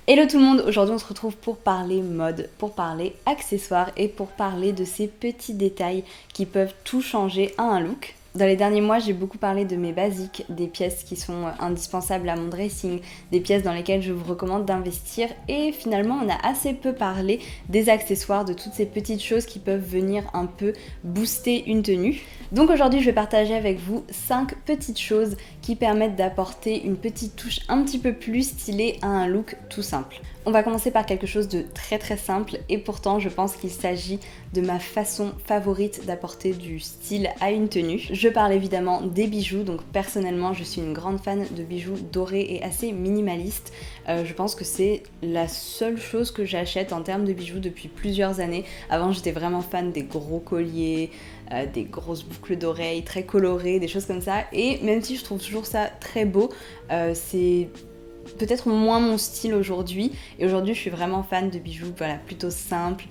Hello tout le monde, aujourd'hui on se retrouve pour parler mode, pour parler accessoires et pour parler de ces petits détails qui peuvent tout changer à un look. Dans les derniers mois, j'ai beaucoup parlé de mes basiques, des pièces qui sont indispensables à mon dressing, des pièces dans lesquelles je vous recommande d'investir et finalement on a assez peu parlé des accessoires, de toutes ces petites choses qui peuvent venir un peu booster une tenue. Donc aujourd'hui je vais partager avec vous 5 petites choses qui permettent d'apporter une petite touche un petit peu plus stylée à un look tout simple. On va commencer par quelque chose de très simple et pourtant je pense qu'il s'agit de ma façon favorite d'apporter du style à une tenue. Je parle évidemment des bijoux, donc personnellement je suis une grande fan de bijoux dorés et assez minimalistes. Je pense que c'est la seule chose que j'achète en termes de bijoux depuis plusieurs années. Avant j'étais vraiment fan des gros colliers, des grosses boucles d'oreilles très colorées, des choses comme ça. Et même si je trouve toujours ça très beau, c'est peut-être moins mon style aujourd'hui. Et aujourd'hui je suis vraiment fan de bijoux plutôt simples,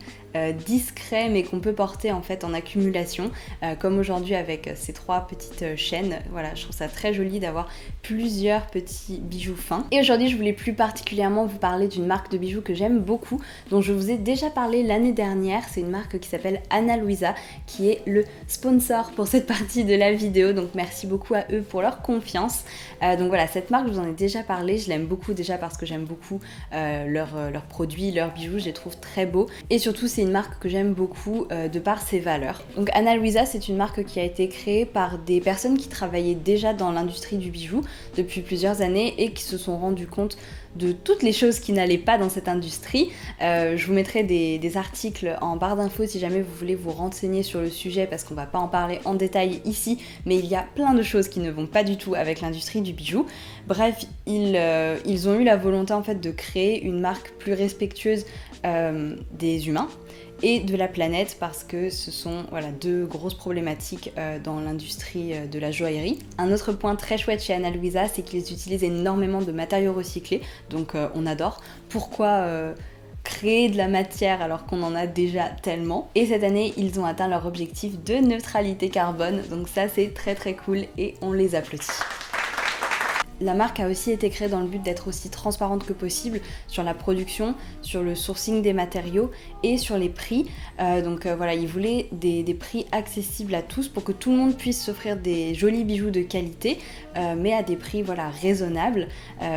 discrets mais qu'on peut porter en fait en accumulation, comme aujourd'hui avec ces 3 petites chaînes. Voilà, je trouve ça très joli d'avoir plusieurs petits bijoux fins. Et aujourd'hui je voulais plus particulièrement vous parler d'une marque de bijoux que j'aime beaucoup, dont je vous ai déjà parlé l'année dernière. C'est une marque qui s'appelle Ana Luisa, qui est le sponsor pour cette partie de la vidéo, donc merci beaucoup à eux pour leur confiance. Donc voilà, cette marque je vous en ai déjà parlé, je l'aime beaucoup déjà parce que j'aime beaucoup leurs produits, leurs bijoux, je les trouve très beaux et surtout c'est une marque que j'aime beaucoup de par ses valeurs. Donc Ana Luisa, c'est une marque qui a été créée par des personnes qui travaillaient déjà dans l'industrie du bijou depuis plusieurs années et qui se sont rendues compte de toutes les choses qui n'allaient pas dans cette industrie. Je vous mettrai des articles en barre d'infos si jamais vous voulez vous renseigner sur le sujet, parce qu'on va pas en parler en détail ici, mais il y a plein de choses qui ne vont pas du tout avec l'industrie du bijou. Bref, ils ont eu la volonté en fait de créer une marque plus respectueuse des humains et de la planète, parce que ce sont deux grosses problématiques dans l'industrie de la joaillerie. Un autre point très chouette chez Ana Luisa, c'est qu'ils utilisent énormément de matériaux recyclés, donc on adore. Pourquoi créer de la matière alors qu'on en a déjà tellement? Et cette année, ils ont atteint leur objectif de neutralité carbone, donc ça c'est très cool et on les applaudit. La marque a aussi été créée dans le but d'être aussi transparente que possible sur la production, sur le sourcing des matériaux et sur les prix. Voilà, ils voulaient des prix accessibles à tous pour que tout le monde puisse s'offrir des jolis bijoux de qualité, mais à des prix raisonnables,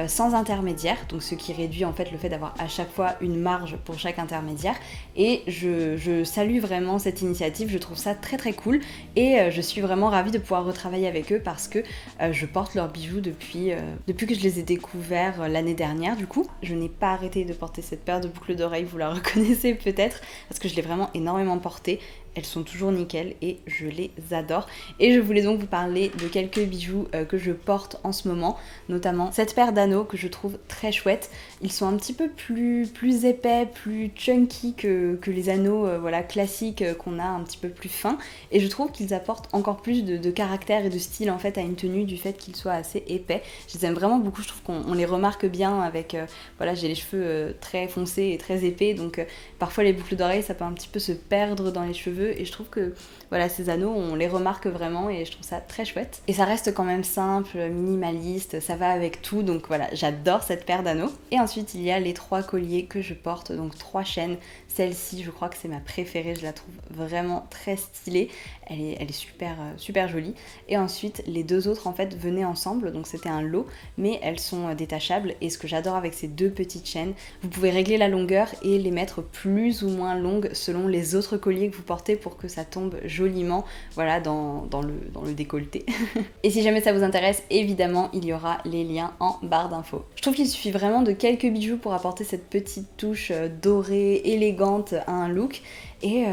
sans intermédiaire. Donc ce qui réduit en fait le fait d'avoir à chaque fois une marge pour chaque intermédiaire. Et je salue vraiment cette initiative, je trouve ça très cool et je suis vraiment ravie de pouvoir retravailler avec eux parce que je porte leurs bijoux depuis que je les ai découverts l'année dernière. Du coup, je n'ai pas arrêté de porter cette paire de boucles d'oreilles, vous la reconnaissez peut-être, parce que je l'ai vraiment énormément portée. Elles sont toujours nickel et je les adore. Et je voulais donc vous parler de quelques bijoux que je porte en ce moment, notamment cette paire d'anneaux que je trouve très chouette. Ils sont un petit peu plus épais, plus chunky que les anneaux classiques qu'on a un petit peu plus fins. Et je trouve qu'ils apportent encore plus de caractère et de style en fait à une tenue, du fait qu'ils soient assez épais. Je les aime vraiment beaucoup, je trouve qu'on les remarque bien avec... j'ai les cheveux très foncés et très épais, donc parfois les boucles d'oreilles ça peut un petit peu se perdre dans les cheveux. Et je trouve que ces anneaux, on les remarque vraiment et je trouve ça très chouette. Et ça reste quand même simple, minimaliste, ça va avec tout, donc voilà, j'adore cette paire d'anneaux. Et ensuite, il y a les 3 colliers que je porte, donc 3 chaînes. Celle-ci, je crois que c'est ma préférée, je la trouve vraiment très stylée. Elle est super jolie. Et ensuite, les 2 autres en fait venaient ensemble, donc c'était un lot, mais elles sont détachables. Et ce que j'adore avec ces 2 petites chaînes, vous pouvez régler la longueur et les mettre plus ou moins longues selon les autres colliers que vous portez pour que ça tombe joliment dans le décolleté. Et si jamais ça vous intéresse, évidemment, il y aura les liens en barre d'infos. Je trouve qu'il suffit vraiment de quelques bijoux pour apporter cette petite touche dorée, élégante à un look. Et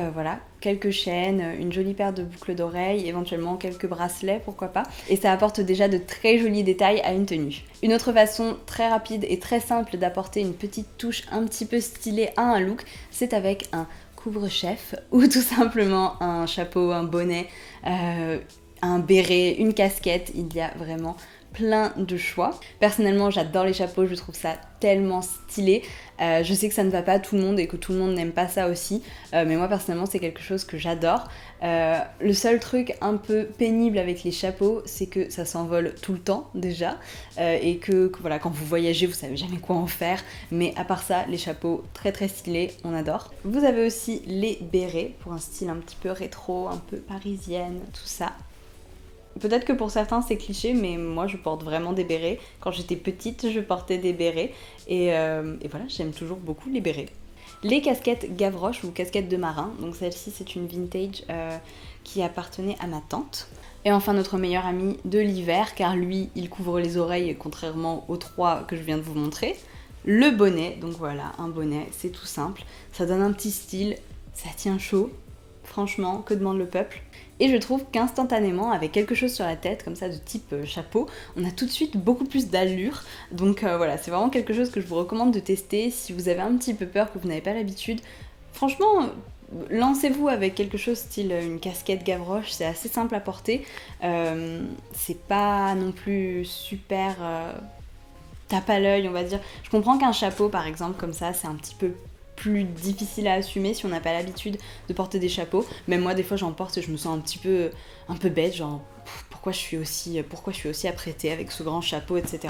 quelques chaînes, une jolie paire de boucles d'oreilles, éventuellement quelques bracelets, pourquoi pas. Et ça apporte déjà de très jolis détails à une tenue. Une autre façon très rapide et très simple d'apporter une petite touche un petit peu stylée à un look, c'est avec un couvre-chef ou tout simplement un chapeau, un bonnet, un béret, une casquette. Il y a vraiment plein de choix. Personnellement, j'adore les chapeaux, je trouve ça tellement stylé. Je sais que ça ne va pas à tout le monde et que tout le monde n'aime pas ça aussi, mais moi personnellement c'est quelque chose que j'adore. Le seul truc un peu pénible avec les chapeaux, c'est que ça s'envole tout le temps déjà, et que voilà, quand vous voyagez, vous savez jamais quoi en faire, mais à part ça, les chapeaux très très stylés, on adore. Vous avez aussi les bérets, pour un style un petit peu rétro, un peu parisienne, tout ça. Peut-être que pour certains c'est cliché, mais moi je porte vraiment des bérets. Quand j'étais petite, je portais des bérets et voilà, j'aime toujours beaucoup les bérets. Les casquettes Gavroche ou casquettes de marin, donc celle-ci c'est une vintage qui appartenait à ma tante. Et enfin notre meilleur ami de l'hiver, car lui il couvre les oreilles contrairement aux trois que je viens de vous montrer. Le bonnet, donc voilà, un bonnet, c'est tout simple, ça donne un petit style, ça tient chaud, franchement, que demande le peuple? Et je trouve qu'instantanément, avec quelque chose sur la tête, comme ça, de type chapeau, on a tout de suite beaucoup plus d'allure. Donc voilà, c'est vraiment quelque chose que je vous recommande de tester. Si vous avez un petit peu peur, que vous n'avez pas l'habitude, franchement, lancez-vous avec quelque chose style une casquette Gavroche, c'est assez simple à porter. C'est pas non plus super tape à l'œil, on va dire. Je comprends qu'un chapeau, par exemple, comme ça, c'est un petit peu plus difficile à assumer si on n'a pas l'habitude de porter des chapeaux. Même moi des fois j'en porte et je me sens un peu bête, genre pourquoi je suis aussi apprêtée avec ce grand chapeau, etc.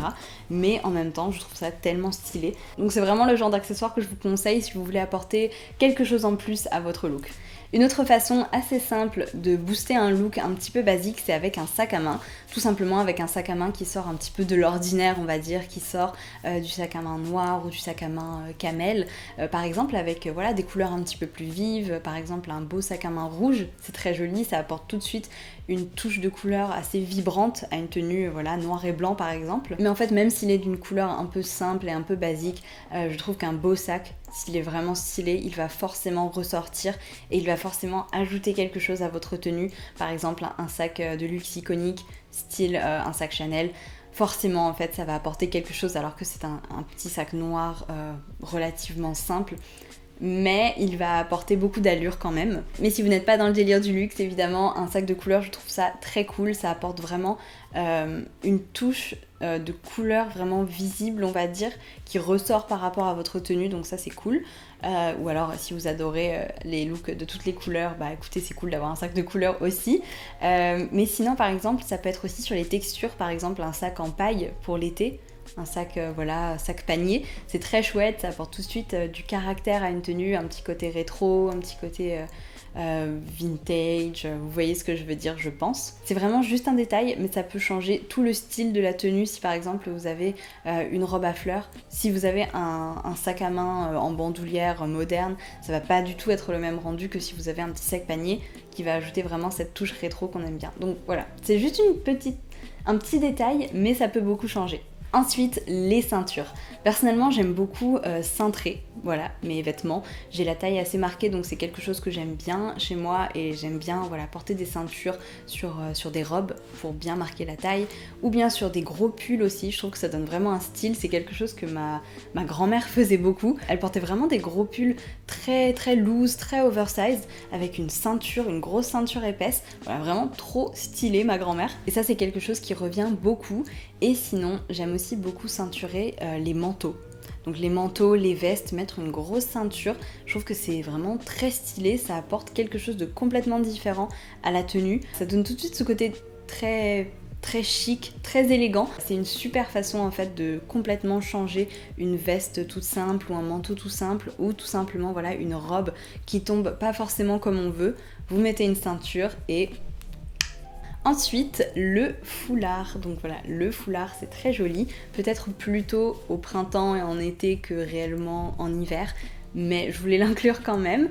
Mais en même temps je trouve ça tellement stylé. Donc c'est vraiment le genre d'accessoire que je vous conseille si vous voulez apporter quelque chose en plus à votre look. Une autre façon assez simple de booster un look un petit peu basique, c'est avec un sac à main. Tout simplement avec un sac à main qui sort un petit peu de l'ordinaire, on va dire, qui sort du sac à main noir ou du sac à main camel. Par exemple avec voilà, des couleurs un petit peu plus vives, par exemple un beau sac à main rouge, c'est très joli, ça apporte tout de suite une touche de couleur assez vibrante à une tenue voilà, noir et blanc par exemple. Mais en fait même s'il est d'une couleur un peu simple et un peu basique, je trouve qu'un beau sac, s'il est vraiment stylé, il va forcément ressortir et il va forcément ajouter quelque chose à votre tenue. Par exemple un sac de luxe iconique, style un sac Chanel. Forcément en fait ça va apporter quelque chose alors que c'est un petit sac noir relativement simple. Mais il va apporter beaucoup d'allure quand même. Mais si vous n'êtes pas dans le délire du luxe, évidemment, un sac de couleur, je trouve ça très cool. Ça apporte vraiment une touche de couleur vraiment visible, on va dire, qui ressort par rapport à votre tenue, donc ça c'est cool. Ou alors si vous adorez les looks de toutes les couleurs, bah écoutez, c'est cool d'avoir un sac de couleur aussi. Mais sinon, par exemple, ça peut être aussi sur les textures, par exemple un sac en paille pour l'été. Un sac, voilà, sac panier, c'est très chouette, ça apporte tout de suite du caractère à une tenue, un petit côté rétro, un petit côté vintage, vous voyez ce que je veux dire, je pense. C'est vraiment juste un détail, mais ça peut changer tout le style de la tenue. Si par exemple vous avez une robe à fleurs, si vous avez un sac à main en bandoulière moderne, ça va pas du tout être le même rendu que si vous avez un petit sac panier qui va ajouter vraiment cette touche rétro qu'on aime bien. Donc voilà, c'est juste un petit détail, mais ça peut beaucoup changer. Ensuite, les ceintures. Personnellement, j'aime beaucoup cintrer, voilà, mes vêtements. J'ai la taille assez marquée, donc c'est quelque chose que j'aime bien chez moi et j'aime bien voilà, porter des ceintures sur des robes pour bien marquer la taille ou bien sur des gros pulls aussi. Je trouve que ça donne vraiment un style. C'est quelque chose que ma grand-mère faisait beaucoup. Elle portait vraiment des gros pulls très très loose, très oversized avec une ceinture, une grosse ceinture épaisse. Voilà, vraiment trop stylé ma grand-mère. Et ça, c'est quelque chose qui revient beaucoup. Et sinon, j'aime aussi beaucoup ceinturer les manteaux. Donc les manteaux, les vestes, mettre une grosse ceinture, je trouve que c'est vraiment très stylé, ça apporte quelque chose de complètement différent à la tenue. Ça donne tout de suite ce côté très chic, très élégant. C'est une super façon en fait de complètement changer une veste toute simple ou un manteau tout simple ou tout simplement voilà une robe qui tombe pas forcément comme on veut. Vous mettez une ceinture et ensuite, le foulard. Donc voilà, le foulard, c'est très joli. Peut-être plutôt au printemps et en été que réellement en hiver. Mais je voulais l'inclure quand même.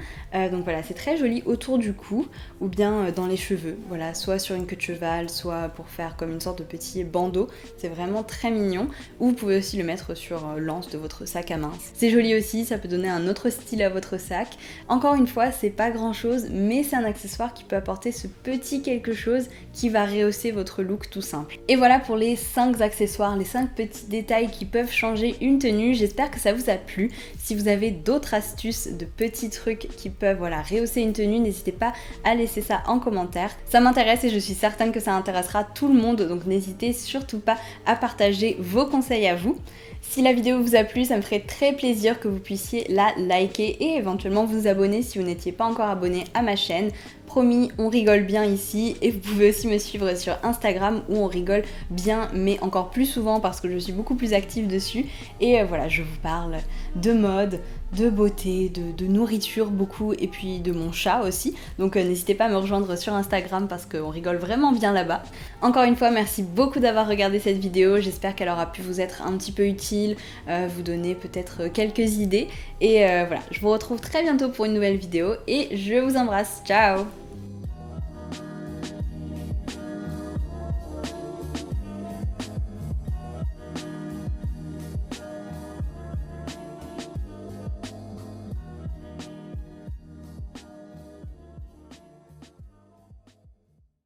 Donc voilà, c'est très joli autour du cou ou bien dans les cheveux. Voilà, soit sur une queue de cheval, soit pour faire comme une sorte de petit bandeau. C'est vraiment très mignon. Ou vous pouvez aussi le mettre sur l'anse de votre sac à main. C'est joli aussi, ça peut donner un autre style à votre sac. Encore une fois, c'est pas grand chose, mais c'est un accessoire qui peut apporter ce petit quelque chose qui va rehausser votre look tout simple. Et voilà pour les 5 accessoires, les 5 petits détails qui peuvent changer une tenue. J'espère que ça vous a plu. Si vous avez d'autres astuces, de petits trucs qui peuvent rehausser une tenue, n'hésitez pas à laisser ça en commentaire. Ça m'intéresse et je suis certaine que ça intéressera tout le monde, donc n'hésitez surtout pas à partager vos conseils à vous. Si la vidéo vous a plu, ça me ferait très plaisir que vous puissiez la liker et éventuellement vous abonner si vous n'étiez pas encore abonné à ma chaîne. Promis, on rigole bien ici et vous pouvez aussi me suivre sur Instagram où on rigole bien mais encore plus souvent parce que je suis beaucoup plus active dessus. Et voilà, je vous parle de mode, de beauté, de nourriture beaucoup et puis de mon chat aussi. Donc n'hésitez pas à me rejoindre sur Instagram parce qu'on rigole vraiment bien là-bas. Encore une fois, merci beaucoup d'avoir regardé cette vidéo. J'espère qu'elle aura pu vous être un petit peu utile, vous donner peut-être quelques idées. Et voilà, je vous retrouve très bientôt pour une nouvelle vidéo et je vous embrasse. Ciao!